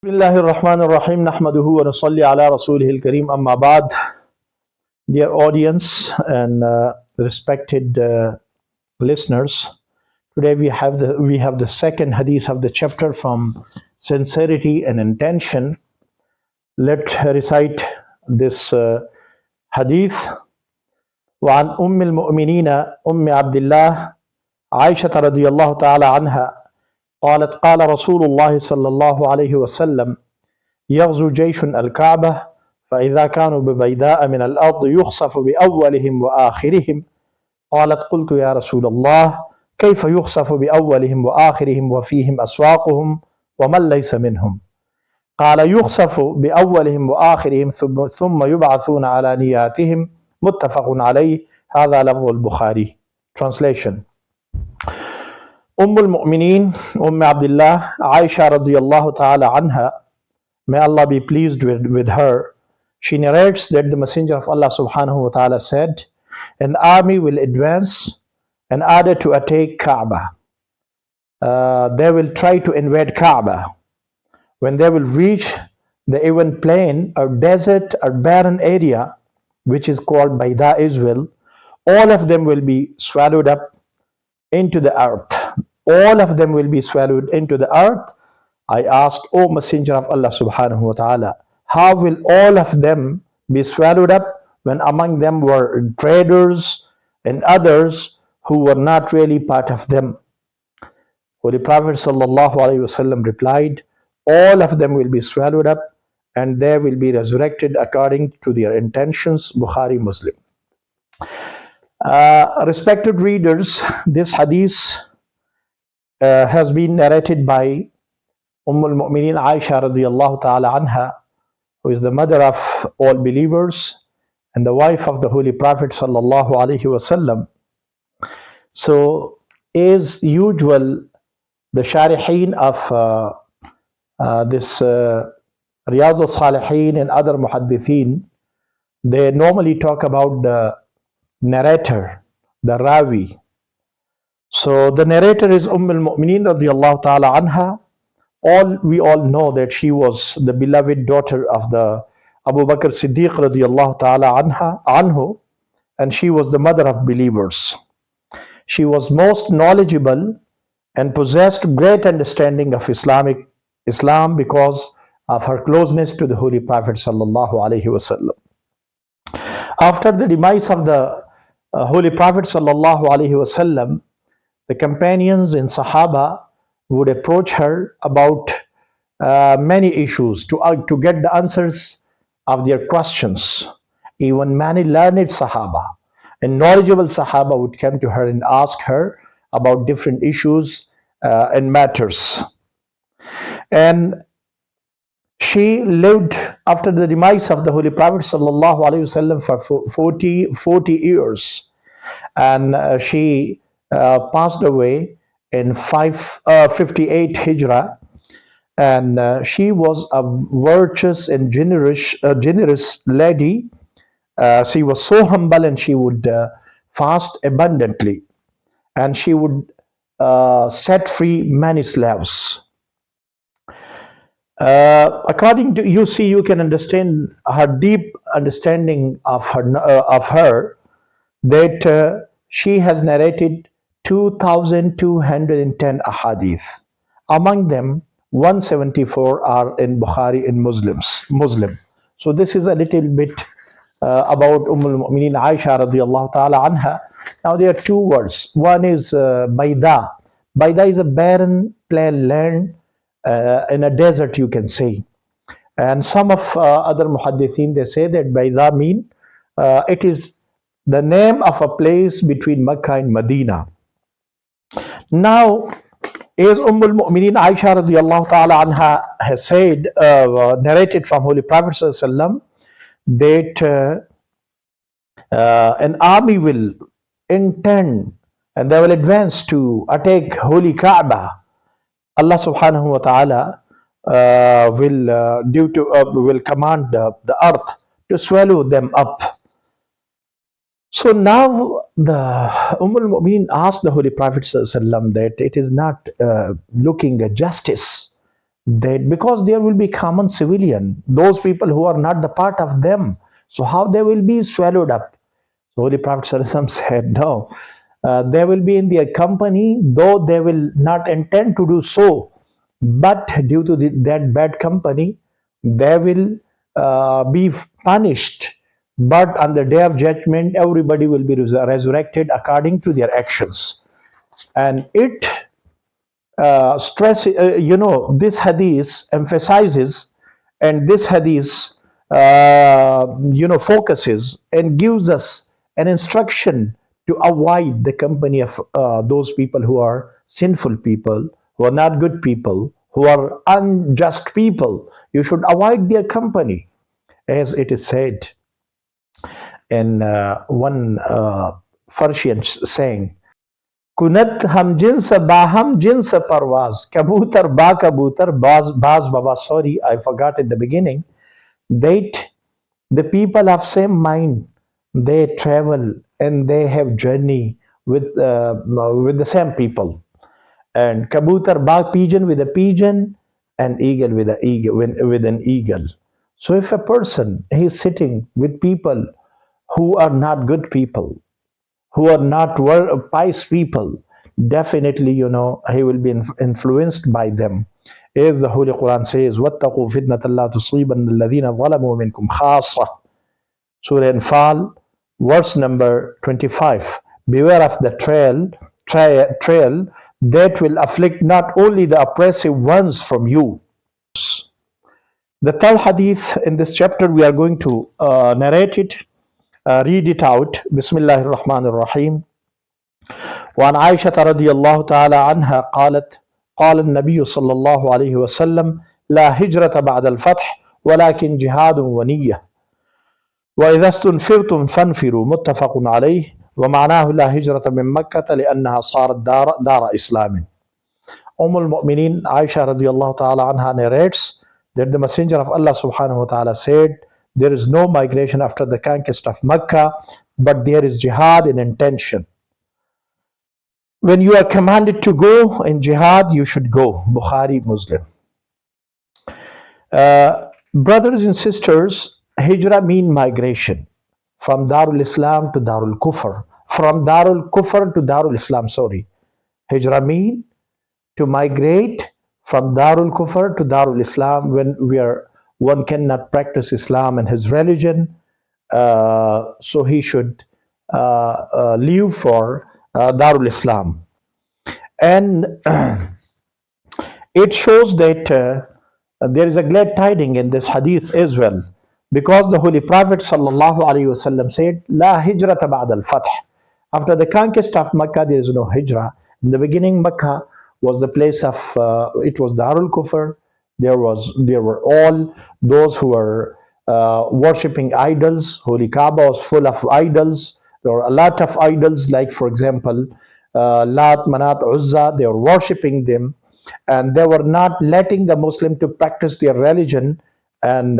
Bismillahir Rahmanir Rahim. Nahmaduhu wa nusalli ala rasulihil kareem. Amma ba'd. Dear audience and respected listeners, today we have the second hadith of the chapter from sincerity and intention. Let's recite this hadith. وعن أم المؤمنين أم عبد الله عائشة رضي الله تعالى عنها قالت قال رسول الله صلى الله عليه وسلم يغزو جيش الكعبة فإذا كانوا ببيداء من الأرض يخسف بأولهم وآخرهم قالت قلت يا رسول الله كيف يخسف بأولهم وآخرهم وفيهم أسواقهم ومن ليس منهم قال يخسف بأولهم وآخرهم ثم يبعثون على نياتهم متفق عليه هذا لفظ البخاري. Translation. Al-Mu'mineen, Abdullah, Aisha radiyallahu ta'ala anha, may Allah be pleased with her, she narrates that the Messenger of Allah subhanahu wa ta'ala said, an army will advance in order to attack Kaaba. They will try to invade Kaaba. When they will reach the even plain or desert or barren area, which is called Baida Israel, all of them will be swallowed up into the earth. All of them will be swallowed into the earth. I asked, O Messenger of Allah subhanahu wa ta'ala, how will all of them be swallowed up when among them were traders and others who were not really part of them? Holy Prophet sallallahu alaihi wasallam replied, all of them will be swallowed up and they will be resurrected according to their intentions. Bukhari, Muslim. Respected readers, this hadith has been narrated by Al-Mu'mineen Aisha radiyallahu ta'ala anha, who is the mother of all believers and the wife of the Holy Prophet sallallahu alaihi wasallam. So, as usual, the Shariheen of this Riyad Ul Saliheen and other Muhaddithin, they normally talk about the narrator, the Rawi. So the narrator is Al-Mu'mineen radiyallahu ta'ala anha. We all know that she was the beloved daughter of the Abu Bakr Siddiq radiyallahu ta'ala anhu, and she was the mother of believers. She was most knowledgeable and possessed great understanding of Islam because of her closeness to the Holy Prophet sallallahu alaihi wasallam. After the demise of the Holy Prophet sallallahu alaihi wasallam, the companions and Sahaba would approach her about many issues to get the answers of their questions. Even many learned Sahaba and knowledgeable Sahaba would come to her and ask her about different issues and matters. And she lived after the demise of the Holy Prophet sallallahu alaihi wasallam for 40 years, and she passed away in 58 Hijrah, and she was a virtuous and generous lady. She was so humble, and she would fast abundantly, and she would set free many slaves. According to you can understand her deep understanding of her that she has narrated 2,210 ahadith. Among them, 174 are in Bukhari and Muslim. So this is a little bit about Al-Mu'mineen Aisha radiyallahu ta'ala anha. Now there are two words. One is Baida. Baida is a barren plain land in a desert, you can say. And some of other muhaddithin, they say that Baida mean it is the name of a place between Mecca and Medina. Now, as Al-Mu'mineen Aisha radiyallahu ta'ala anha has said, narrated from Holy Prophet sallallahu that an army will intend and they will advance to attack Holy Kaaba. Allah subhanahu wa ta'ala will command the earth to swallow them up. So now the Al-Mu'mineen asked the Holy Prophet ﷺ that it is not looking a justice that because there will be common civilian, those people who are not the part of them, so how they will be swallowed up? So Holy Prophet ﷺ said, no, they will be in their company, though they will not intend to do so, but due to that bad company, they will be punished. But on the day of judgment, everybody will be resurrected according to their actions. And it stress, this hadith emphasizes, and this hadith, focuses and gives us an instruction to avoid the company of those people who are sinful people, who are not good people, who are unjust people. You should avoid their company, as it is said in one Persian saying, कुनत हम जिन्स बाहम जिन्स परवाज kabutar ba kabutar baz baba. Sorry, I forgot at the beginning that the people of same mind, they travel and they have journey with the same people. And kabutar ba, pigeon with a pigeon, and eagle with a eagle with an eagle. So if a person is sitting with people who are not good people, who are not pious people, definitely, he will be influenced by them. As the Holy Quran says, وَاتَّقُوا فِتْنَةَ لَا تُصِيبَنَّ الَّذِينَ ظَلَمُوا مِنْكُمْ خَاصَّةً. Surah Anfal, verse number 25. Beware of the trail that will afflict not only the oppressive ones from you. The third hadith in this chapter, we are going to narrate it, read it out. Bismillahir Rahmanir Rahim. وعن عائشة رضي الله تعالى عنها قالت قال النبي صلى الله عليه وسلم لا هجرة بعد الفتح ولكن جهاد ونية وإذا استنفرتم فانفروا متفق عليه ومعناه لا هجرة من مكة لأنها صارت دار إسلام. al-Mu'mineen Aisha radiallahu ta'ala anha narrates that the Messenger of Allah subhanahu wa ta'ala said, there is no migration after the conquest of Mecca, but there is jihad in intention. When you are commanded to go in jihad, you should go. Bukhari, Muslim. Brothers and sisters, hijrah mean migration from Darul Islam to Darul Kufr. From Darul Kufr to Darul Islam, sorry. Hijrah mean to migrate from Darul Kufr to Darul Islam, when one cannot practice Islam and his religion, so he should leave for Darul Islam. And it shows that there is a glad tiding in this hadith as well, because the Holy Prophet sallallahu alaihi wasallam said, "La hijrata ba'da al-fath." After the conquest of Makkah, there is no hijrah. In the beginning, Makkah was the place of it was Darul Kufr. There were all those who were worshipping idols. Holy Kaaba was full of idols. There were a lot of idols, like for example, Lat, Manat, Uzza. They were worshipping them, and they were not letting the Muslim to practice their religion. And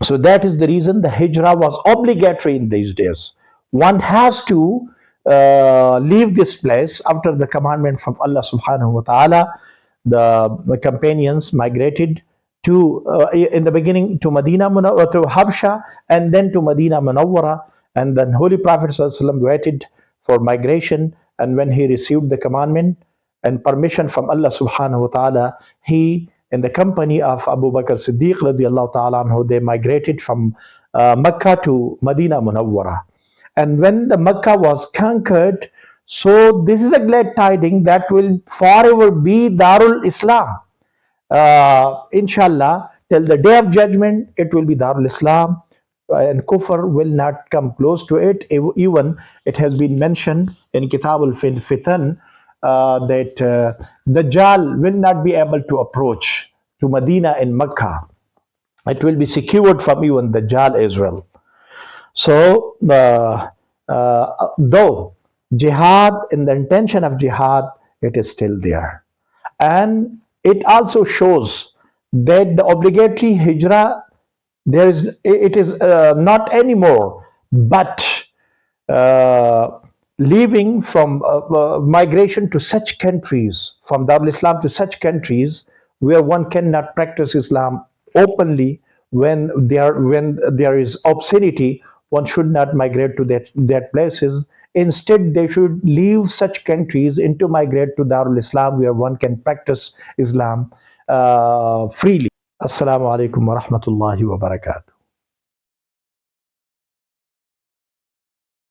so that is the reason the hijrah was obligatory in these days. One has to leave this place after the commandment from Allah subhanahu wa ta'ala. The companions migrated to in the beginning to Medina to Habsha, and then to Medina Munawwara, and then Holy Prophet ﷺ waited for migration, and when he received the commandment and permission from Allah subhanahu wa ta'ala, he, in the company of Abu Bakr Siddiq radiallahu ta'ala anhu, they migrated from Mecca to Medina Munawwara. And when the Mecca was conquered, so this is a glad tiding that will forever be Darul Islam. Inshallah, till the day of judgment, it will be Darul Islam, and Kufr will not come close to it. Even it has been mentioned in Kitab al-Fitan that Dajjal will not be able to approach to Medina in Mecca. It will be secured from even Dajjal as well. So, though jihad, in the intention of jihad, it is still there. And it also shows that the obligatory hijrah, it is not anymore, but leaving from migration to such countries, from Darul Islam to such countries where one cannot practice Islam openly. When there is obscenity, one should not migrate to that places. Instead, they should leave such countries into migrate to Darul Islam, where one can practice Islam freely. Assalamu alaikum wa rahmatullahi wa barakatuh.